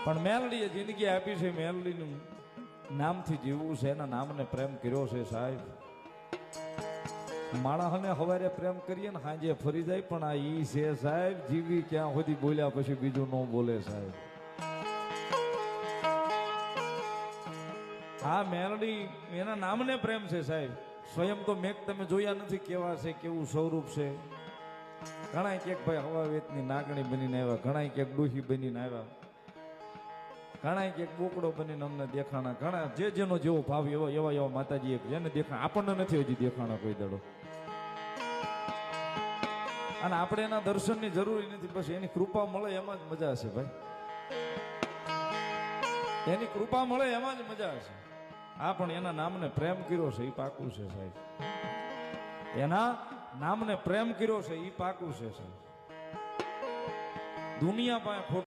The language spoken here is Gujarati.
પણ મેલડીએ જિંદગી આપી છે, મેલડીનું નામથી જીવવું છે, એના નામને પ્રેમ કર્યો છે સાહેબ. માણસને હવારે પ્રેમ કરીએ ને સાંજે ફરી જાય, પણ આ ઈ છે સાહેબ, જીવી ક્યાં સુધી બોલ્યા પછી બીજું ન બોલે સાહેબ. આ મેલડી એના નામને પ્રેમ છે સાહેબ. સ્વયં તો મેઘ તમે જોયા નથી કેવા છે, કેવું સ્વરૂપ છે. ઘણા ક્યાંક ભાઈ હવા વેતની નાગણી બનીને આવ્યા, ઘણા ક્યાંક ડોહી બનીને આવ્યા, ઘણા ક્યાંક બોકડો બનીને અમને દેખાણા. ઘણા જે જેનો જેવો ભાવ એવા એવા એવા માતાજી જેને દેખાણ આપણને નથી હજી દેખાણા કોઈ દડો. અને આપણે એના દર્શનની જરૂરી નથી, બસ એની કૃપા મળે એમાં જ મજા છે ભાઈ. એની કૃપા મળે એમાં જ મજા છે. આ પણ એના નામને પ્રેમ કર્યો છે એ પાકું છે સાહેબ. એના નામને પ્રેમ કર્યો છે એ પાકું છે સાહેબ. દુનિયા પાસે